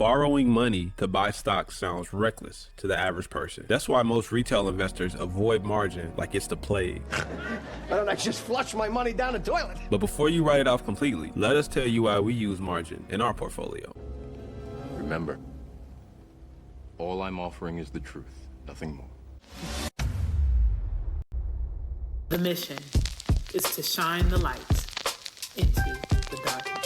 Borrowing money to buy stocks sounds reckless to the average person. That's why most retail investors avoid margin like it's the plague. Why don't I just flush my money down the toilet? But before you write it off completely, let us tell you why we use margin in our portfolio. Remember, all I'm offering is the truth, nothing more. The mission is to shine the light into the darkness.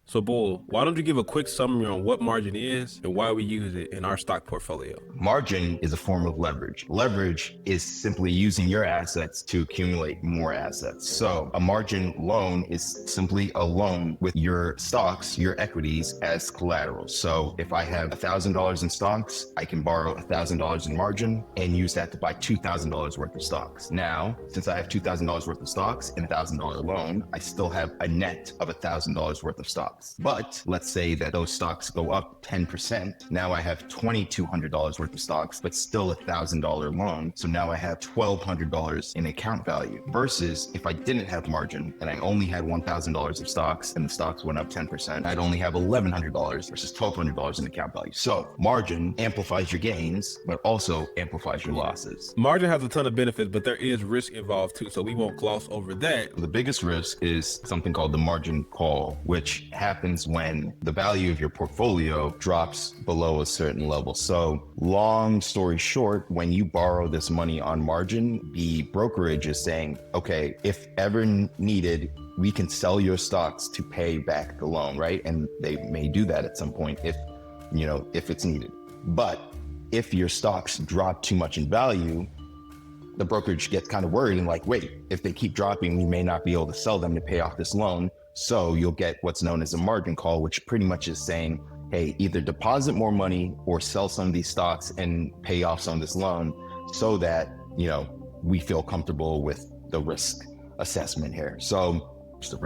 So Bull, why don't you give a quick summary on what margin is and why we use it in our stock portfolio? Margin is a form of leverage. Leverage is simply using your assets to accumulate more assets. So a margin loan is simply a loan with your stocks, your equities as collateral. So if I have $1,000 in stocks, I can borrow $1,000 in margin and use that to buy $2,000 worth of stocks. Now, since I have $2,000 worth of stocks and a $1,000 loan, I still have a net of $1,000 worth of stocks. But let's say that those stocks go up 10%. Now I have $2,200 worth of stocks, but still a $1,000 loan. So now I have $1,200 in account value versus if I didn't have margin and I only had $1,000 of stocks and the stocks went up 10%, I'd only have $1,100 versus $1,200 in account value. So margin amplifies your gains, but also amplifies your losses. Margin has a ton of benefits, but there is risk involved too, so we won't gloss over that. The biggest risk is something called the margin call, which happens when the value of your portfolio drops below a certain level. So long story short, when you borrow this money on margin, the brokerage is saying, okay, if ever needed, we can sell your stocks to pay back the loan, right? And they may do that at some point if it's needed. But if your stocks drop too much in value, the brokerage gets kind of worried and like, wait, if they keep dropping, we may not be able to sell them to pay off this loan. So you'll get what's known as a margin call, which pretty much is saying, hey, either deposit more money or sell some of these stocks and pay off some of this loan so that, we feel comfortable with the risk assessment here. So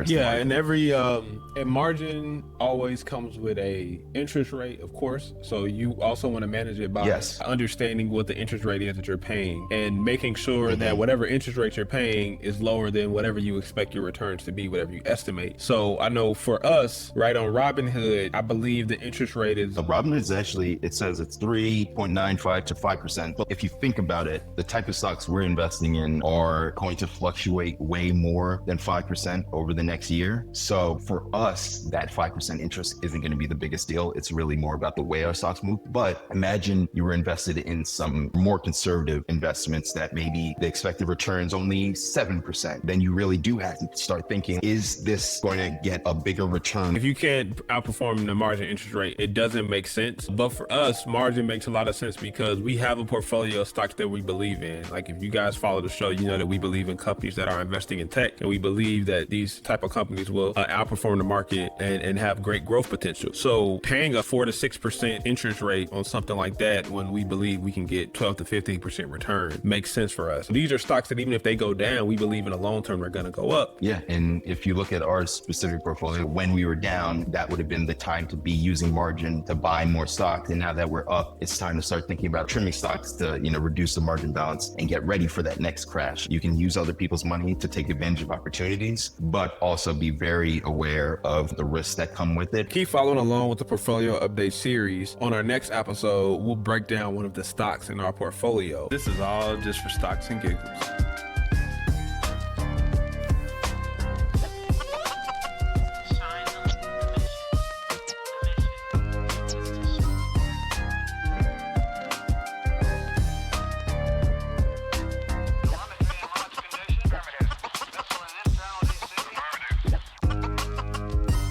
yeah, and every and margin always comes with a interest rate, of course. So you also want to manage it by understanding what the interest rate is that you're paying and making sure that whatever interest rate you're paying is lower than whatever you expect your returns to be, whatever you estimate. So I know for us, right on Robinhood, I believe the interest rate is Robinhood is actually, it says it's 3.95 to 5%. But if you think about it, the type of stocks we're investing in are going to fluctuate way more than 5% over the next year. So for us, that 5% interest isn't going to be the biggest deal. It's really more about the way our stocks move. But imagine you were invested in some more conservative investments that maybe the expected returns only 7%. Then you really do have to start thinking, is this going to get a bigger return? If you can't outperform the margin interest rate, it doesn't make sense. But for us, margin makes a lot of sense because we have a portfolio of stocks that we believe in. Like if you guys follow the show, you know that we believe in companies that are investing in tech, and we believe that these type of companies will outperform the market and have great growth potential. So paying a 4 to 6% interest rate on something like that when we believe we can get 12 to 15% return makes sense for us. These are stocks that even if they go down, we believe in the long term they're going to go up. Yeah, and if you look at our specific portfolio, when we were down, that would have been the time to be using margin to buy more stocks. And now that we're up, it's time to start thinking about trimming stocks to, reduce the margin balance and get ready for that next crash. You can use other people's money to take advantage of opportunities, but also be very aware of the risks that come with it. Keep following along with the Portfolio Update series. On our next episode, we'll break down one of the stocks in our portfolio. This is all just for Stocks and Giggles.